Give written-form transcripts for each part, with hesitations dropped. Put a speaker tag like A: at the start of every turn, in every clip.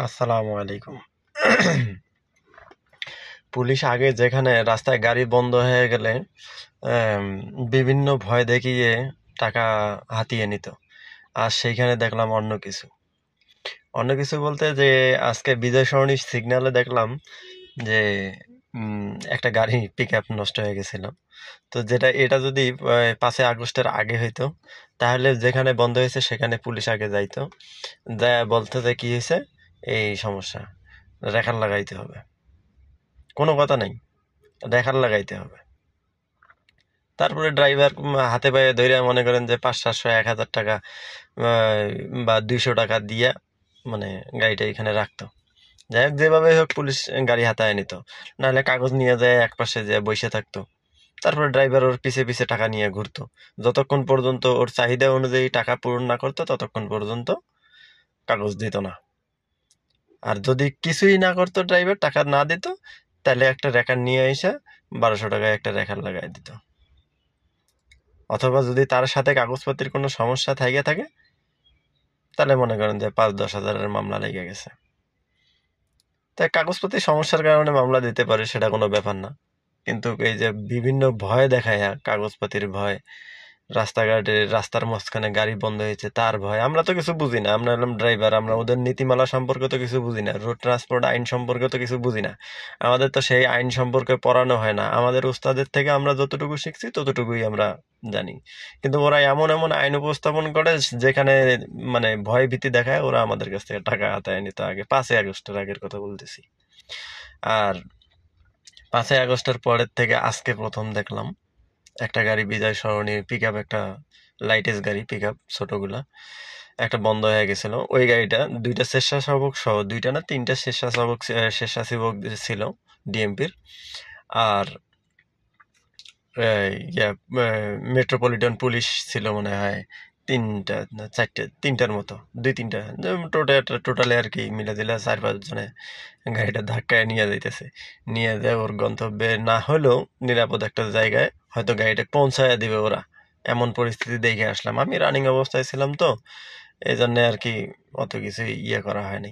A: আসসালামু আলাইকুম। পুলিশ আগে যেখানে রাস্তায় গাড়ি বন্ধ হয়ে গেলে আম, বিভিন্ন ভয় দেখিয়ে টাকা হাতিয়ে নিত, আর সেইখানে দেখলাম অন্য কিছু বলতে যে আজকে বিজয় সরণি সিগন্যালে দেখলাম যে একটা গাড়ি পিক আপ নষ্ট হয়ে গেছিল। তো এটা যদি 5ই আগস্টের আগে হইতো, তাহলে যেখানে বন্ধ হয়েছে সেখানে পুলিশ আগে যাইতো, যা বলতো যে কি হয়েছে, এই সমস্যা, রেখার লাগাইতে হবে, কোনো কথা নাই, রেখার লাগাইতে হবে। তারপরে ড্রাইভার হাতে পায়ে ধরে মনে করেন যে 500, 700, 1000 টাকা বা 200 টাকা দিয়া মানে গাড়িটা এখানে রাখতো। যাই হোক, যেভাবে হোক পুলিশ গাড়ি হাতায় নিত, নাহলে কাগজ নিয়ে যায় এক পাশে যে বসে থাকতো। তারপরে ড্রাইভার ওর পিছে পিছে টাকা নিয়ে ঘুরতো, যতক্ষণ পর্যন্ত ওর চাহিদা অনুযায়ী টাকা পূরণ না করতো ততক্ষণ পর্যন্ত কাগজ দিত না। আর যদি কিছুই না করতো, ড্রাইভার টাকা না দিত, তাহলে একটা রেখার নিয়ে এসে 1200 টাকায় একটা রেখার লাগাই দিত। অথবা যদি তার সাথে কাগজপত্রের কোনো সমস্যা থাকে তাহলে মনে করেন যে 5-10 হাজারের মামলা লেগে গেছে। তাই কাগজপত্রের সমস্যার কারণে মামলা দিতে পারে, সেটা কোনো ব্যাপার না। কিন্তু এই যে বিভিন্ন ভয় দেখায়, কাগজপাতির ভয়, রাস্তার মাঝখানে গাড়ি বন্ধ হয়েছে তার ভয়, আমরা তো কিছু বুঝি না, আমরা হলাম ড্রাইভার, আমরা ওদের নীতিমালা সম্পর্কে তো কিছু বুঝি না, রোড ট্রান্সপোর্ট আইন সম্পর্কে তো কিছু বুঝি না। আমাদের তো সেই আইন সম্পর্কে পড়ানো হয় না, আমাদের উস্তাদের থেকে আমরা যতটুকু শিখছি ততটুকুই আমরা জানি। কিন্তু ওরা এমন এমন আইন উপস্থাপন করে যেখানে মানে ভয় ভীতি দেখায়, ওরা আমাদের কাছ থেকে টাকা আদায় নিত। আগে 5ই আগস্টের আগের কথা বলতেছি। আর 5ই আগস্টের পরের থেকে আজকে প্রথম দেখলাম একটা গাড়ি বিজয় সরণির পিক আপ, একটা লাইটেস গাড়ি পিক আপ, ছোটগুলা, একটা বন্ধ হয়ে গেছিল। ওই গাড়িটা দুইটা স্বেচ্ছাসেবক সহ, দুইটা না তিনটা স্বেচ্ছাসেবক ছিল ডিএমপির। আর ইয়া মেট্রোপলিটন পুলিশ ছিল মনে হয় তিনটা না চারটে, তিনটার মতো, দুই তিনটা, টোটালে আর কি মিলে দিলে 4-5 জনে গাড়িটা ধাক্কায় নিয়ে যাইতেছে। নিয়ে যায় ওর গন্তব্যে না হলেও নিরাপদ একটা জায়গায় হয়তো গাড়িটা পৌঁছায় দিবে ওরা, এমন পরিস্থিতি দেখে আসলাম। আমি রানিং অবস্থায় ছিলাম তো, এই জন্য আর কি অত কিছু ইয়ে করা হয়নি।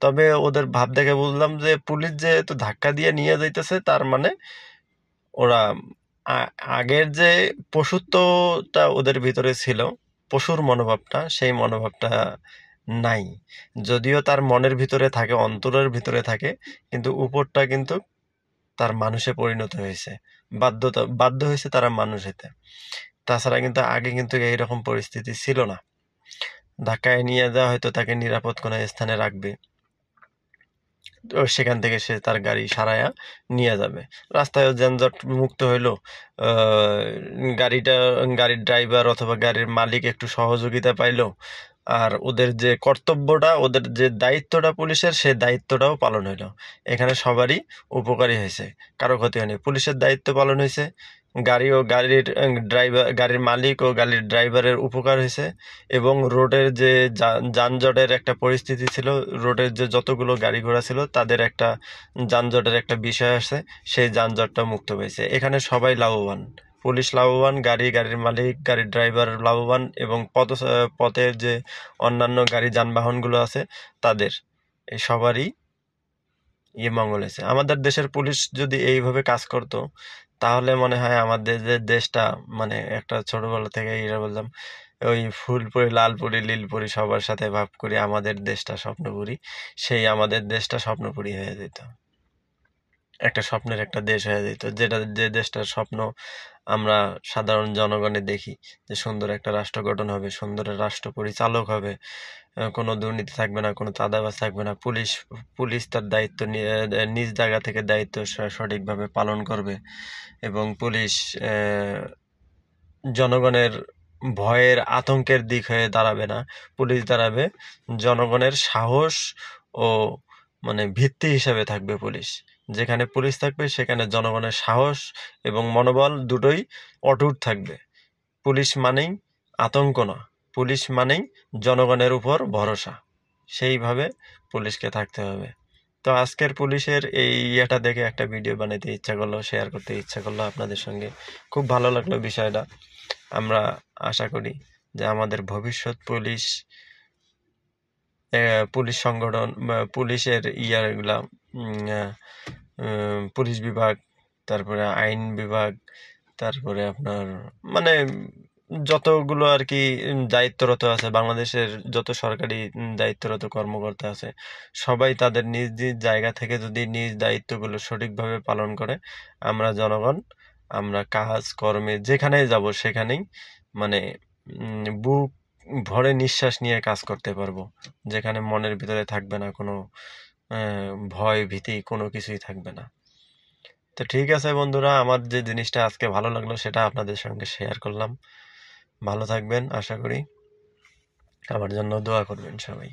A: তবে ওদের ভাব দেখে বুঝলাম যে পুলিশ যে তো ধাক্কা দিয়ে নিয়ে যাইতেছে, তার মানে ওরা আগের যে পশুত্বটা ওদের ভিতরে ছিল, পশুর মনোভাবটা, সেই মনোভাবটা নাই। যদিও তার মনের ভিতরে থাকে, অন্তরের ভিতরে থাকে, কিন্তু উপরটা কিন্তু তার মানুষে পরিণত হয়েছে, বাধ্য হয়েছে তারা মানুষ হতে। তাছাড়া কিন্তু আগে কিন্তু এইরকম পরিস্থিতি ছিল না। ধাক্কায় নিয়ে যাওয়া হয়তো তাকে নিরাপদ কোনো স্থানে রাখবে, তো সেখান থেকে সে তার গাড়ি সারায়া নিয়ে যাবে, রাস্তায় যানজট মুক্ত হইলো। আহ, গাড়িটা গাড়ির ড্রাইভার অথবা গাড়ির মালিক একটু সহযোগিতা পাইলো। আর ওদের যে কর্তব্যটা, ওদের যে দায়িত্বটা পুলিশের, সেই দায়িত্বটাও পালন হইলো। এখানে সবারই উপকারী হয়েছে, কারো ক্ষতি হয়নি, পুলিশের দায়িত্ব পালন হয়েছে, গাড়ি ও গাড়ির ড্রাইভার, গাড়ির মালিক ও গাড়ির ড্রাইভারের উপকার হয়েছে। এবং রোডের যে যানজটের একটা পরিস্থিতি ছিল, রোডের যে যতগুলো গাড়ি ঘোড়া ছিল তাদের একটা যানজটের একটা বিষয় আছে, সেই যানজটটা মুক্ত হয়েছে। এখানে সবাই লাভবান, পুলিশ লাভবান, গাড়ির মালিক, গাড়ির ড্রাইভার লাভবান, এবং পথের যে অন্যান্য গাড়ি যানবাহনগুলো আছে তাদের, এই সবারই মঙ্গল হয়েছে। আমাদের দেশের পুলিশ যদি এইভাবে কাজ করতো, তাহলে মনে হয় আমাদের যে দেশটা, মানে একটা ছোটবেলা থেকে এরা বললাম, ওই ফুলপুরি লালপুরি লীলপুরি সবার সাথে ভাব করি আমাদের দেশটা স্বপ্নপুরি, সেই আমাদের দেশটা স্বপ্নপুরি হয়ে যেত, একটা স্বপ্নের একটা দেশ হয়ে যেত, যে দেশটার স্বপ্ন আমরা সাধারণ জনগণে দেখি, যে সুন্দর একটা রাষ্ট্র গঠন হবে, সুন্দর রাষ্ট্র পরিচালক হবে, কোনো দুর্নীতি থাকবে না, কোনো চাঁদাবাজ থাকবে না, পুলিশ পুলিশ তার দায়িত্ব নিজ জায়গা থেকে দায়িত্ব সঠিকভাবে পালন করবে, এবং পুলিশ জনগণের ভয়ের আতঙ্কের দিক হয়ে দাঁড়াবে না। পুলিশ দাঁড়াবে জনগণের সাহস ও মানে ভিত্তি হিসেবে থাকবে পুলিশ। যেখানে পুলিশ থাকবে সেখানে জনগণের সাহস এবং মনোবল দুটোই অটুট থাকবে। পুলিশ মানেই আতঙ্ক না, পুলিশ মানেই জনগণের উপর ভরসা। সেইভাবে পুলিশকে থাকতে হবে। তো আজকের পুলিশের এই ইয়েটা দেখে একটা ভিডিও বানাইতে ইচ্ছা করলো, শেয়ার করতে ইচ্ছা করলো আপনাদের সঙ্গে। খুব ভালো লাগলো বিষয়টা। আমরা আশা করি যে আমাদের ভবিষ্যৎ পুলিশ পুলিশ সংগঠন পুলিশের ইয়াগুলা পুলিশ বিভাগ, তারপরে আইন বিভাগ, তারপরে আপনার মানে যতগুলো আর কি দায়িত্বরত আছে, বাংলাদেশের যত সরকারি দায়িত্বরত কর্মকর্তা আছে, সবাই তাদের নিজ নিজ জায়গা থেকে যদি নিজ দায়িত্বগুলো সঠিকভাবে পালন করে, আমরা জনগণ আমরা কাজ কর্মে যেখানেই যাব সেখানেই মানে বুক ভরে নিঃশ্বাস নিয়ে কাজ করতে পারবো, যেখানে মনের ভিতরে থাকবে না কোনো ভয় ভীতি, কোনো কিছুই থাকবে না। তো ঠিক আছে বন্ধুরা, আমার যে জিনিসটা আজকে ভালো লাগলো সেটা আপনাদের সঙ্গে শেয়ার করলাম। ভালো থাকবেন, আশা করি আমার জন্য দোয়া করবেন সবাই।